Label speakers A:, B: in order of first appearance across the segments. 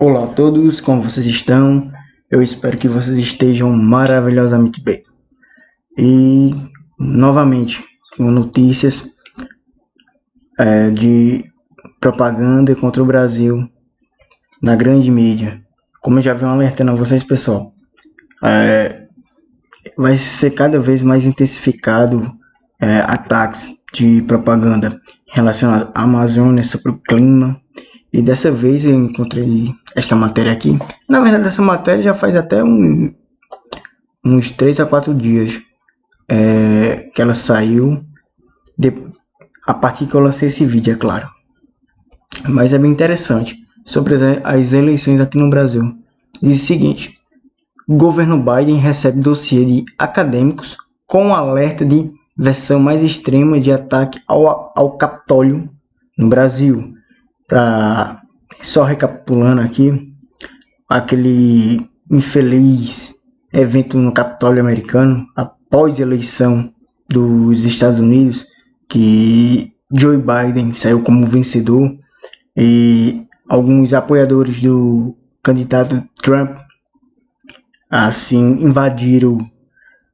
A: Olá a todos, como vocês estão? Eu espero que vocês estejam maravilhosamente bem. E, novamente, com notícias de propaganda contra o Brasil na grande mídia. Como eu já venho alertando a vocês, pessoal, vai ser cada vez mais intensificado ataques de propaganda relacionados à Amazônia, sobre o clima. E dessa vez eu encontrei esta matéria aqui. Na verdade, essa matéria já faz até uns 3 a 4 dias que ela saiu, a partir que eu lancei esse vídeo, é claro. Mas é bem interessante sobre as eleições aqui no Brasil. Diz o seguinte: o governo Biden recebe dossiê de acadêmicos com alerta de versão mais extrema de ataque ao Capitólio no Brasil. Só recapitulando aqui, aquele infeliz evento no Capitólio americano, após a eleição dos Estados Unidos, que Joe Biden saiu como vencedor e alguns apoiadores do candidato Trump assim invadiram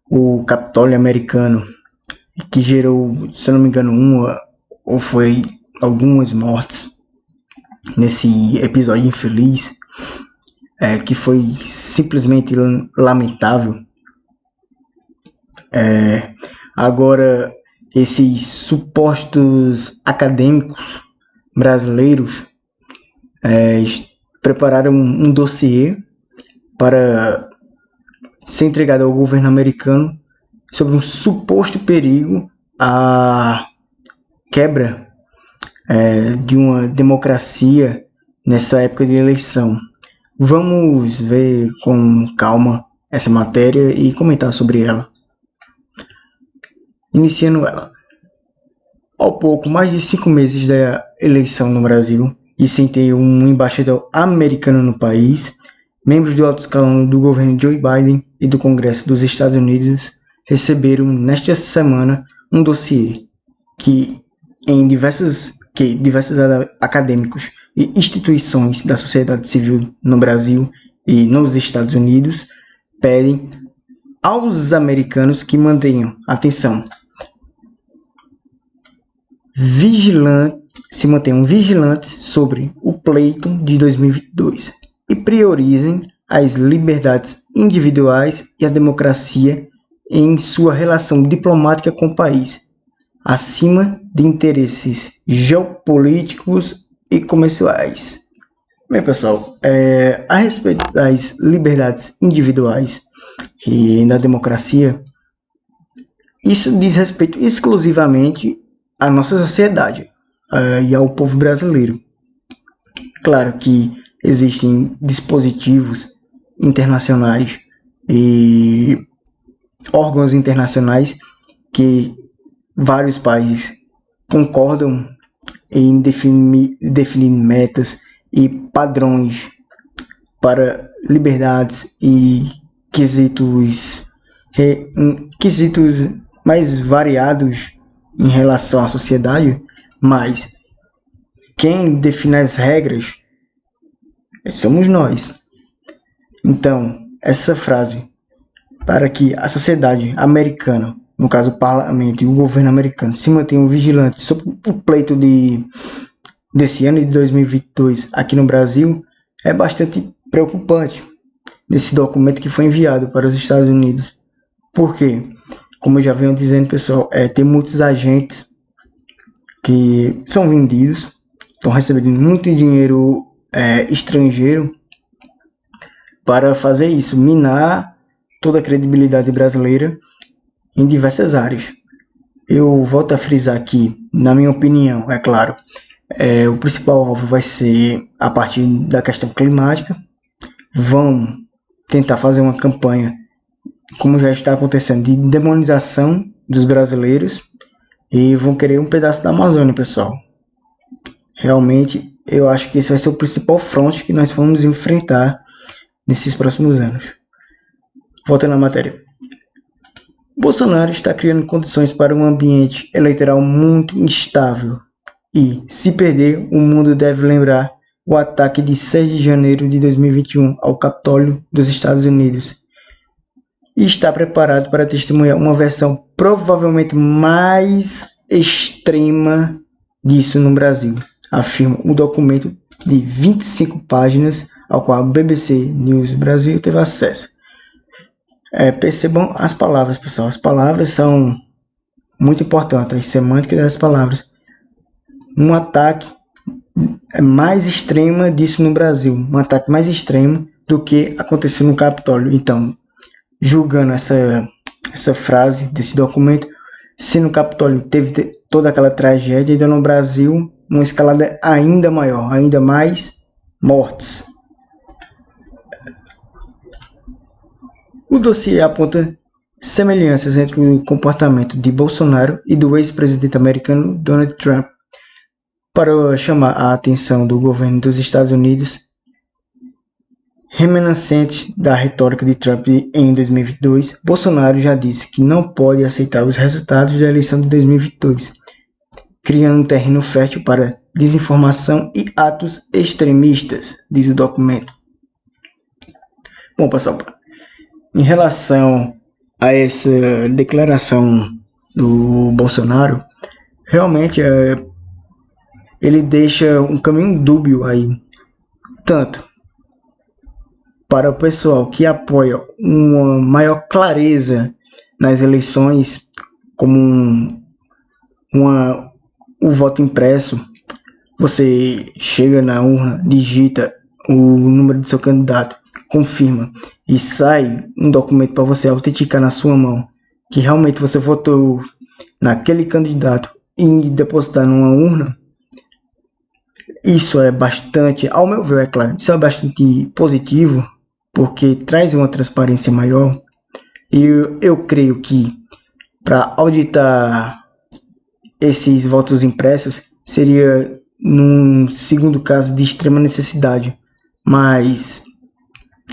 A: o Capitólio americano, que gerou, se eu não me engano, algumas mortes nesse episódio infeliz, que foi simplesmente lamentável. Agora, esses supostos acadêmicos brasileiros prepararam um dossiê para ser entregado ao governo americano sobre um suposto perigo à quebra de uma democracia nessa época de eleição. Vamos ver com calma essa matéria e comentar sobre ela. Iniciando ela. Ao pouco mais de 5 meses da eleição no Brasil e sem ter um embaixador americano no país, membros do alto escalão do governo Joe Biden e do Congresso dos Estados Unidos receberam nesta semana um dossiê que diversos acadêmicos e instituições da sociedade civil no Brasil e nos Estados Unidos pedem aos americanos que mantenham atenção, se mantenham vigilantes sobre o pleito de 2022 e priorizem as liberdades individuais e a democracia em sua relação diplomática com o país, acima de interesses geopolíticos e comerciais. Bem, pessoal, a respeito das liberdades individuais e da democracia, isso diz respeito exclusivamente à nossa sociedade e ao povo brasileiro. Claro que existem dispositivos internacionais e órgãos internacionais que vários países concordam em definir metas e padrões para liberdades e quesitos mais variados em relação à sociedade, mas quem define as regras somos nós. Então, essa frase, para que a sociedade americana, no caso o parlamento e o governo americano, se mantenham vigilantes sobre o pleito desse ano de 2022 aqui no Brasil, é bastante preocupante desse documento que foi enviado para os Estados Unidos. Por quê? Como eu já venho dizendo, pessoal, tem muitos agentes que são vendidos, estão recebendo muito dinheiro estrangeiro para fazer isso, minar toda a credibilidade brasileira em diversas áreas. Eu volto a frisar aqui, na minha opinião, é claro, o principal alvo vai ser a partir da questão climática. Vão tentar fazer uma campanha, como já está acontecendo, de demonização dos brasileiros e vão querer um pedaço da Amazônia, pessoal. Realmente, eu acho que esse vai ser o principal fronte que nós vamos enfrentar nesses próximos anos. Voltando à matéria. Bolsonaro está criando condições para um ambiente eleitoral muito instável e, se perder, o mundo deve lembrar o ataque de 6 de janeiro de 2021 ao Capitólio dos Estados Unidos e está preparado para testemunhar uma versão provavelmente mais extrema disso no Brasil, afirma o documento de 25 páginas ao qual a BBC News Brasil teve acesso. Percebam as palavras, pessoal. As palavras são muito importantes, as semânticas das palavras. Um ataque mais extremo disso no Brasil, um ataque mais extremo do que aconteceu no Capitólio. Então, julgando essa frase desse documento, se no Capitólio teve toda aquela tragédia, ainda no Brasil, uma escalada ainda maior, ainda mais mortes. O dossiê aponta semelhanças entre o comportamento de Bolsonaro e do ex-presidente americano Donald Trump. Para chamar a atenção do governo dos Estados Unidos, remanescente da retórica de Trump em 2022, Bolsonaro já disse que não pode aceitar os resultados da eleição de 2022, criando um terreno fértil para desinformação e atos extremistas, diz o documento. Bom, pessoal, em relação a essa declaração do Bolsonaro, realmente ele deixa um caminho dúbio aí, tanto para o pessoal que apoia uma maior clareza nas eleições, como o voto impresso. Você chega na urna, digita o número do seu candidato, confirma e sai um documento para você autenticar na sua mão que realmente você votou naquele candidato e depositar numa urna. Isso é bastante, ao meu ver, é claro, isso é bastante positivo, porque traz uma transparência maior. E eu creio que para auditar esses votos impressos seria num segundo caso de extrema necessidade, mas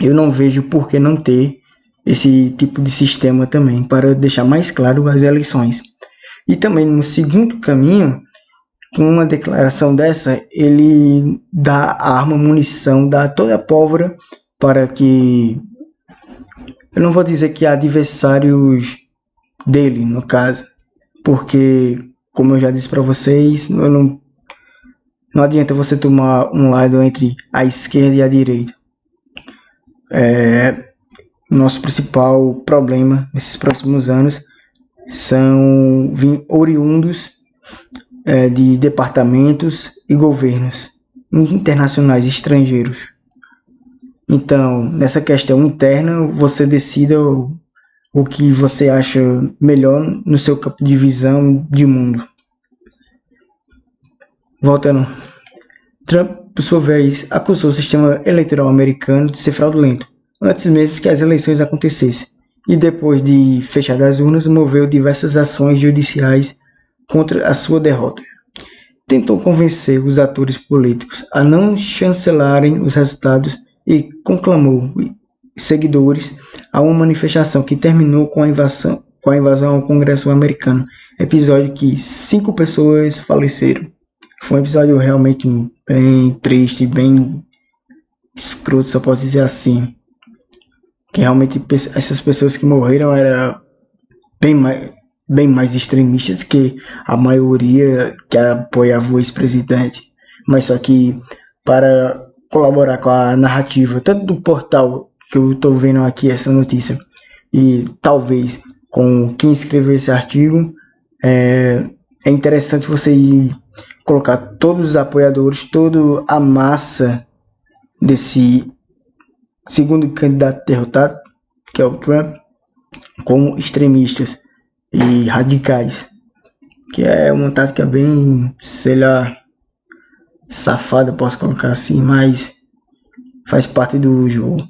A: eu não vejo por que não ter esse tipo de sistema também, para deixar mais claro as eleições. E também no segundo caminho, com uma declaração dessa, ele dá arma, munição, dá toda a pólvora para que, eu não vou dizer que adversários dele, no caso, porque, como eu já disse para vocês, não adianta você tomar um lado entre a esquerda e a direita. Nosso principal problema nesses próximos anos são oriundos de departamentos e governos internacionais estrangeiros. Então, nessa questão interna, você decida o que você acha melhor no seu campo de visão de mundo. Voltando, Trump, por sua vez, acusou o sistema eleitoral americano de ser fraudulento, antes mesmo que as eleições acontecessem, e depois de fechar as urnas, moveu diversas ações judiciais contra a sua derrota. Tentou convencer os atores políticos a não chancelarem os resultados e conclamou seguidores a uma manifestação que terminou com a invasão ao Congresso americano, episódio que 5 pessoas faleceram. Foi um episódio realmente bem triste, bem escroto, só posso dizer assim. Que realmente essas pessoas que morreram eram bem mais extremistas que a maioria que apoiava o ex-presidente. Mas só que para colaborar com a narrativa, tanto do portal que eu estou vendo aqui essa notícia, e talvez com quem escreveu esse artigo, é interessante você colocar todos os apoiadores, toda a massa desse segundo candidato derrotado, que é o Trump, como extremistas e radicais, que é uma tática bem, sei lá, safada, posso colocar assim, mas faz parte do jogo.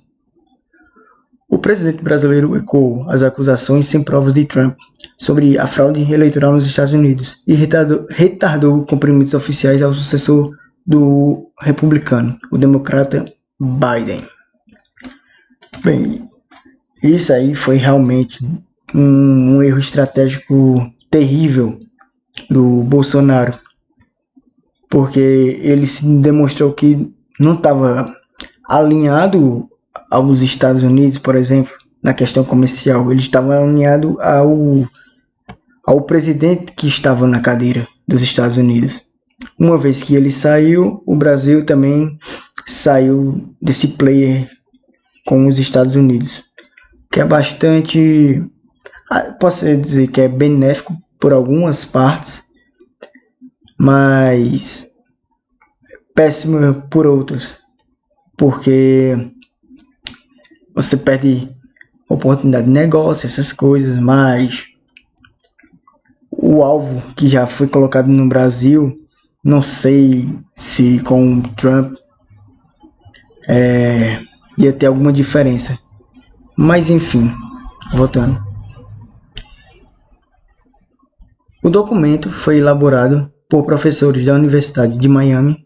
A: O presidente brasileiro ecoou as acusações sem provas de Trump sobre a fraude eleitoral nos Estados Unidos e retardou cumprimentos oficiais ao sucessor do republicano, o democrata Biden. Bem, isso aí foi realmente um erro estratégico terrível do Bolsonaro, porque ele se demonstrou que não estava alinhado aos Estados Unidos, por exemplo, na questão comercial. Ele estava alinhado ao presidente que estava na cadeira dos Estados Unidos. Uma vez que ele saiu, o Brasil também saiu desse player com os Estados Unidos, que é bastante, posso dizer que é benéfico por algumas partes, mas péssimo por outras, porque você perde oportunidade de negócio, essas coisas, mas o alvo que já foi colocado no Brasil, não sei se com o Trump ia ter alguma diferença. Mas enfim, voltando. O documento foi elaborado por professores da Universidade de Miami,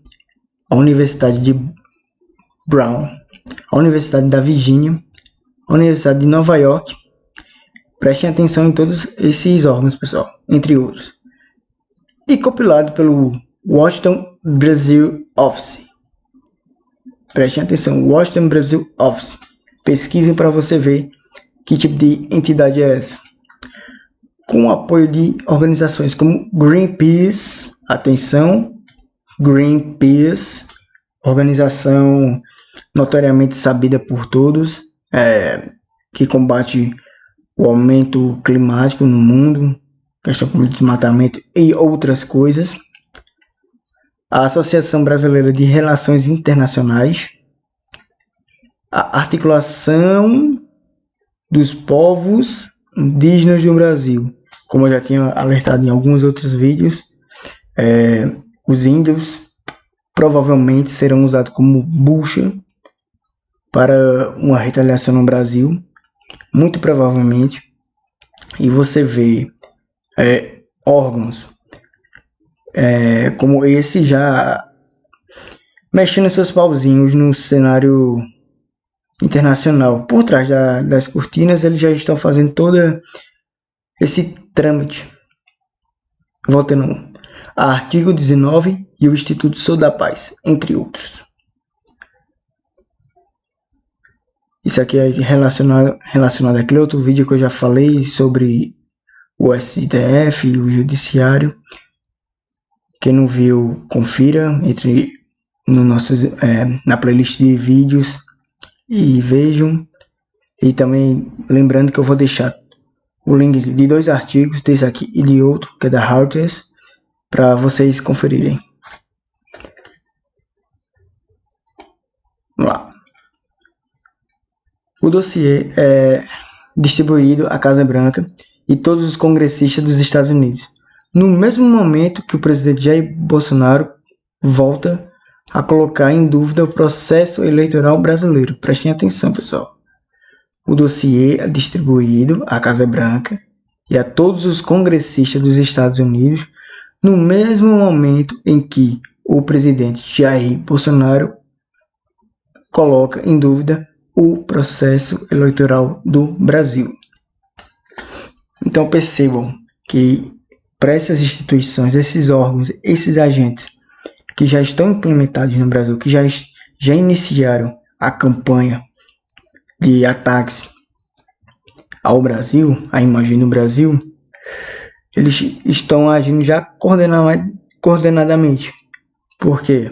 A: a Universidade de Brown, a Universidade da Virgínia, a Universidade de Nova York. Prestem atenção em todos esses órgãos, pessoal, entre outros. E compilado pelo Washington Brasil Office. Prestem atenção, Washington Brasil Office. Pesquisem para você ver que tipo de entidade é essa. Com o apoio de organizações como Greenpeace, atenção, Greenpeace, organização notoriamente sabida por todos, que combate o aumento climático no mundo, questão como desmatamento e outras coisas. A Associação Brasileira de Relações Internacionais, a Articulação dos Povos Indígenas do Brasil. Como eu já tinha alertado em alguns outros vídeos, os índios provavelmente serão usados como bucha para uma retaliação no Brasil, muito provavelmente. E você vê órgãos como esse já mexendo seus pauzinhos no cenário internacional. Por trás das cortinas, eles já estão fazendo todo esse trâmite. Voltando a artigo 19 e o Instituto Sou da Paz, entre outros. Isso aqui é relacionado àquele outro vídeo que eu já falei sobre o STF e o Judiciário. Quem não viu, confira na playlist de vídeos e vejam. E também lembrando que eu vou deixar o link de 2 artigos, desse aqui e de outro, que é da Reuters, para vocês conferirem. Vamos lá. O dossiê é distribuído à Casa Branca e todos os congressistas dos Estados Unidos, no mesmo momento que o presidente Jair Bolsonaro volta a colocar em dúvida o processo eleitoral brasileiro. Prestem atenção, pessoal. O dossiê é distribuído à Casa Branca e a todos os congressistas dos Estados Unidos no mesmo momento em que o presidente Jair Bolsonaro coloca em dúvida o processo eleitoral do Brasil. Então percebam que para essas instituições, esses órgãos, esses agentes que já estão implementados no Brasil, que já iniciaram a campanha de ataques ao Brasil, à imagem do Brasil, eles estão agindo já coordenadamente. Porque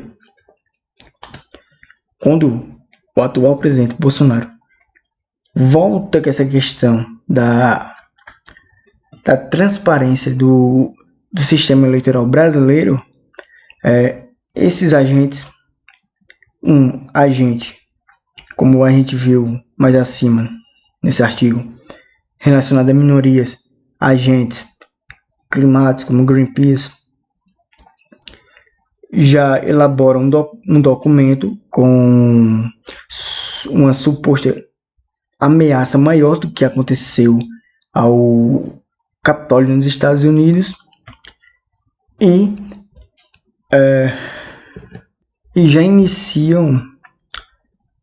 A: quando o atual presidente Bolsonaro volta com essa questão da transparência do sistema eleitoral brasileiro, esses agentes, um agente, como a gente viu mais acima nesse artigo, relacionado a minorias, agentes climáticos como Greenpeace, já elabora um documento com uma suposta ameaça maior do que aconteceu ao Capitólio nos Estados Unidos e já iniciam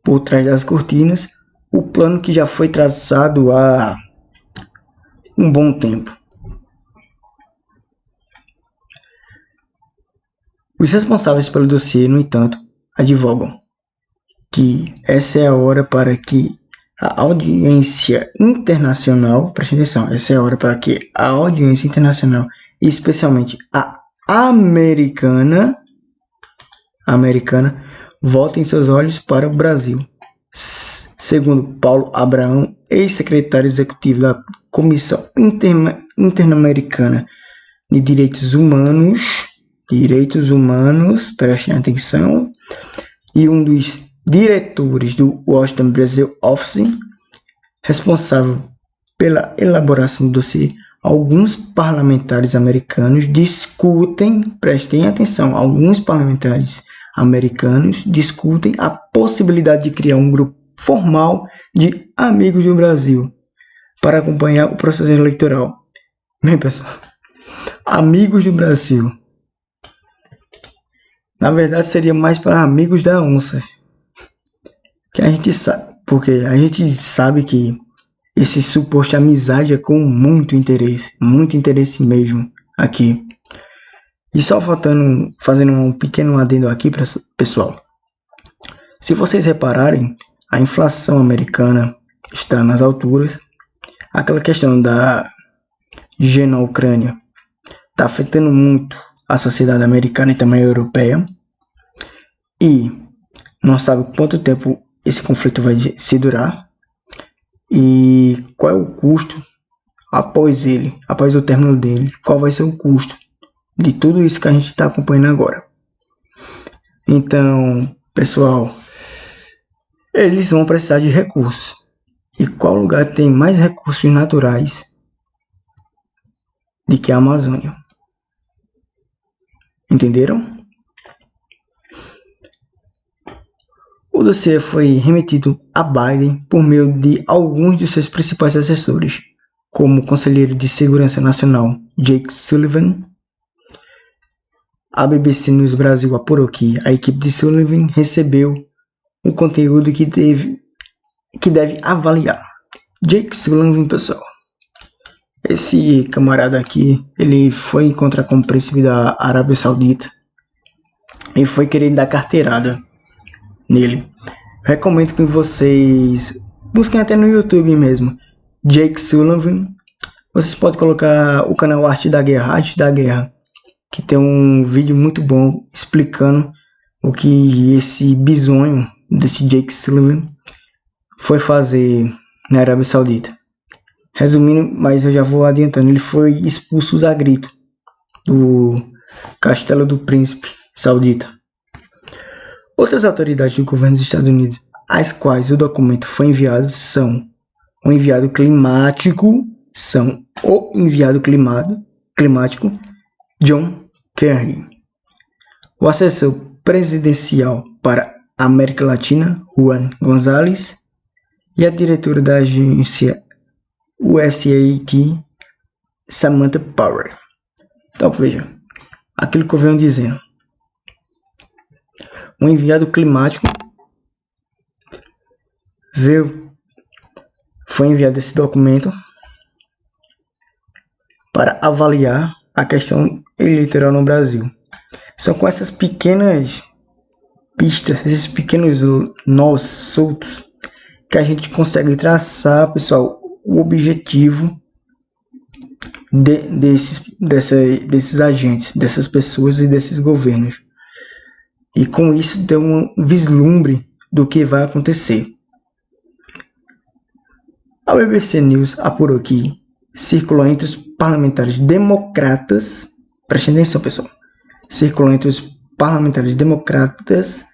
A: por trás das cortinas o plano que já foi traçado há um bom tempo. Os responsáveis pelo dossiê, no entanto, advogam que essa é a hora para que a audiência internacional, preste atenção, essa é a hora para que a audiência internacional, especialmente a americana, voltem seus olhos para o Brasil. Segundo Paulo Abraão, ex-secretário executivo da Comissão Interamericana de Direitos Humanos, prestem atenção, e um dos diretores do Washington Brazil Office, responsável pela elaboração do dossiê, alguns parlamentares americanos discutem, prestem atenção, alguns parlamentares americanos discutem a possibilidade de criar um grupo formal de amigos do Brasil para acompanhar o processo eleitoral. Bem, pessoal, amigos do Brasil. Na verdade, seria mais para amigos da onça. Que a gente sabe, porque a gente sabe que esse suposto amizade é com muito interesse mesmo aqui. E só fazendo um pequeno adendo aqui, pessoal. Se vocês repararem, a inflação americana está nas alturas. Aquela questão da guerra na Ucrânia está afetando muito a sociedade americana e também a europeia. E não sabe quanto tempo esse conflito vai se durar. E qual é o custo após o término dele. Qual vai ser o custo de tudo isso que a gente está acompanhando agora. Então, pessoal, eles vão precisar de recursos. E qual lugar tem mais recursos naturais do que a Amazônia? Entenderam? O dossiê foi remetido a Biden por meio de alguns de seus principais assessores, como o conselheiro de Segurança Nacional Jake Sullivan. A BBC News Brasil apurou que a equipe de Sullivan recebeu o conteúdo que deve avaliar. Jake Sullivan, pessoal, esse camarada aqui, ele foi encontrar com o príncipe da Arábia Saudita e foi querer dar carteirada nele. Recomendo que vocês busquem até no YouTube mesmo, Jake Sullivan. Vocês podem colocar o canal Arte da Guerra, que tem um vídeo muito bom explicando o que esse bizonho desse Jake Sullivan foi fazer na Arábia Saudita. Resumindo, mas eu já vou adiantando, ele foi expulso a grito do Castelo do Príncipe Saudita. Outras autoridades do governo dos Estados Unidos, às quais o documento foi enviado, são o enviado climático John Kerry, o assessor presidencial para a América Latina, Juan Gonzalez, e a diretora da agência USAID, Samantha Power. Então, veja, aquilo que eu venho dizendo. O enviado climático foi enviado esse documento para avaliar a questão eleitoral no Brasil. São com essas pequenas pistas, esses pequenos nós soltos, que a gente consegue traçar, pessoal, o objetivo desses agentes, dessas pessoas e desses governos. E com isso deu um vislumbre do que vai acontecer. A BBC News apurou que circulou entre os parlamentares democratas, prestem atenção, pessoal, circulou entre os parlamentares democratas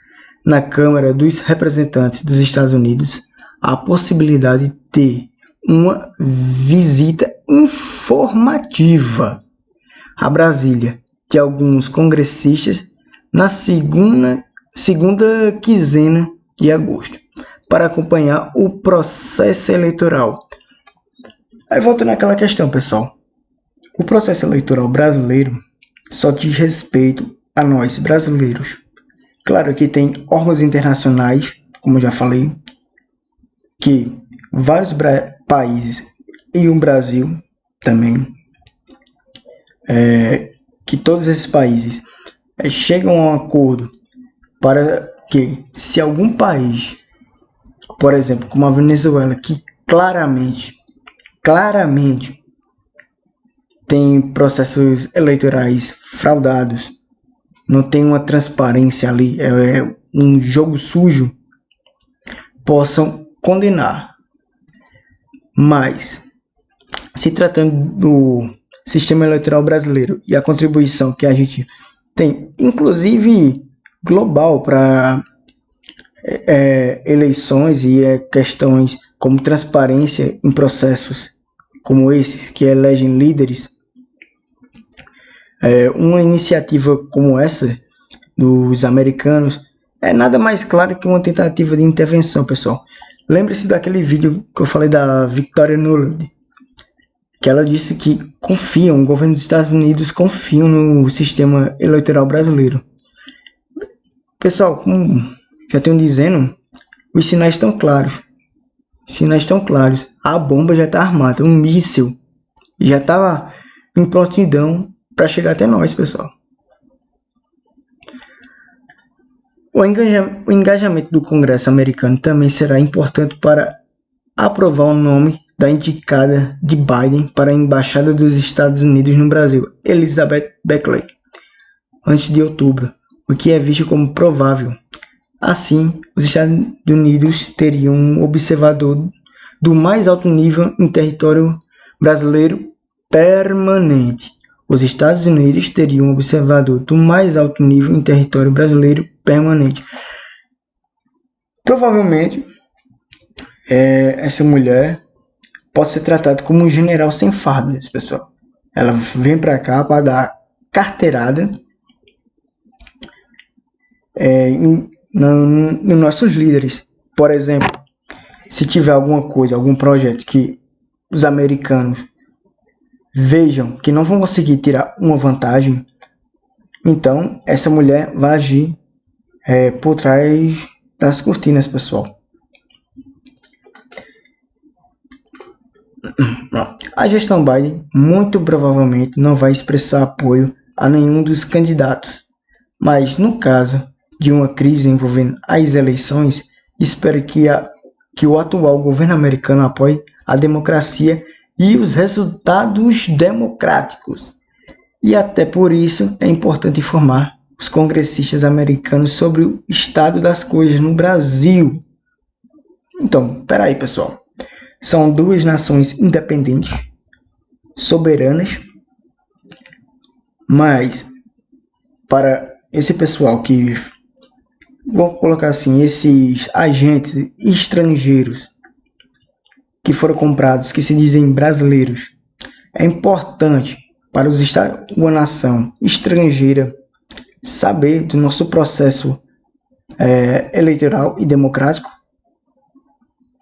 A: na Câmara dos Representantes dos Estados Unidos a possibilidade de ter uma visita informativa a Brasília de alguns congressistas na segunda quinzena de agosto, para acompanhar o processo eleitoral. Aí voltando àquela questão, pessoal. O processo eleitoral brasileiro só diz respeito a nós, brasileiros. Claro que tem órgãos internacionais, como eu já falei, que vários países e o Brasil também, que todos esses países chegam a um acordo para que se algum país, por exemplo, como a Venezuela, que claramente tem processos eleitorais fraudados, não tem uma transparência ali, é um jogo sujo, possam condenar. Mas, se tratando do sistema eleitoral brasileiro e a contribuição que a gente tem, inclusive global, para eleições e questões como transparência em processos como esses que elegem líderes, uma iniciativa como essa dos americanos é nada mais claro que uma tentativa de intervenção, pessoal. Lembre-se daquele vídeo que eu falei da Victoria Nuland, que ela disse que confiam, o governo dos Estados Unidos confiam no sistema eleitoral brasileiro. Pessoal, como já tenho dizendo, os sinais estão claros. A bomba já está armada, um míssil já estava em prontidão para chegar até nós, pessoal. O engajamento do Congresso americano também será importante para aprovar o nome da indicada de Biden para a Embaixada dos Estados Unidos no Brasil, Elizabeth Beckley, antes de outubro, o que é visto como provável. Assim, os Estados Unidos teriam um observador do mais alto nível em território brasileiro permanente. Os Estados Unidos teriam um observador do mais alto nível em território brasileiro permanente. Provavelmente, essa mulher pode ser tratada como um general sem fardas, pessoal. Ela vem para cá para dar carteirada nos nossos líderes. Por exemplo, se tiver alguma coisa, algum projeto que os americanos vejam que não vão conseguir tirar uma vantagem, então essa mulher vai agir por trás das cortinas, pessoal. A gestão Biden muito provavelmente não vai expressar apoio a nenhum dos candidatos, mas no caso de uma crise envolvendo as eleições, espero que o atual governo americano apoie a democracia e os resultados democráticos. E até por isso é importante informar os congressistas americanos sobre o estado das coisas no Brasil. Então, peraí, pessoal. São duas nações independentes, soberanas, mas para esse pessoal que, vou colocar assim, esses agentes estrangeiros que foram comprados, que se dizem brasileiros, é importante para os Estados, uma nação estrangeira, saber do nosso processo eleitoral e democrático.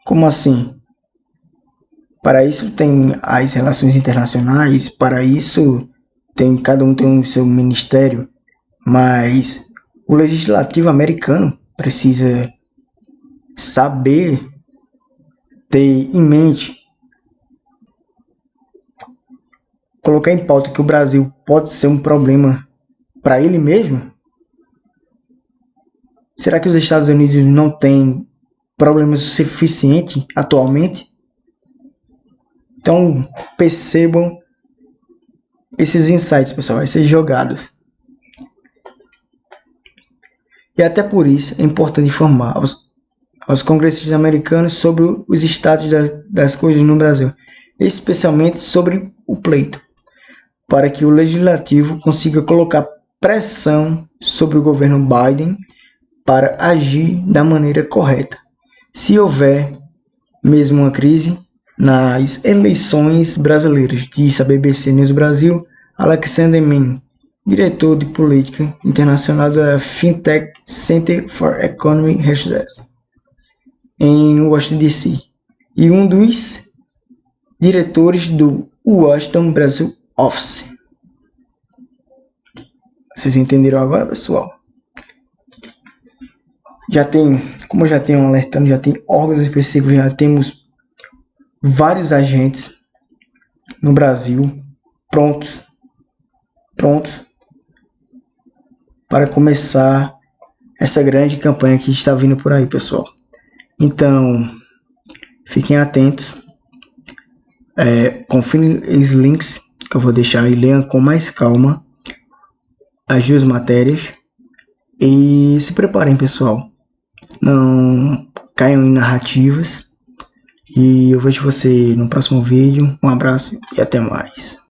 A: Como assim? Para isso tem as relações internacionais, para isso cada um tem o seu ministério, mas o legislativo americano precisa saber, ter em mente, colocar em pauta que o Brasil pode ser um problema para ele mesmo. Será que os Estados Unidos não têm problemas suficientes atualmente? Então, percebam esses insights, pessoal, essas jogadas. E até por isso é importante informar aos congressistas americanos sobre os estados das coisas no Brasil, especialmente sobre o pleito, para que o legislativo consiga colocar pressão sobre o governo Biden para agir da maneira correta. Se houver mesmo uma crise nas eleições brasileiras, disse a BBC News Brasil Alexander Min, diretor de política internacional da Fintech Center for Economic Research em Washington DC e um dos diretores do Washington Brasil Office. Vocês entenderam agora, pessoal? Como eu já tenho alertando, já tem órgãos específicos, já temos vários agentes no Brasil prontos para começar essa grande campanha que está vindo por aí, pessoal. Então, fiquem atentos, confirem os links que eu vou deixar e leiam com mais calma as duas matérias e se preparem, pessoal. Não caiam em narrativas e eu vejo você no próximo vídeo. Um abraço e até mais.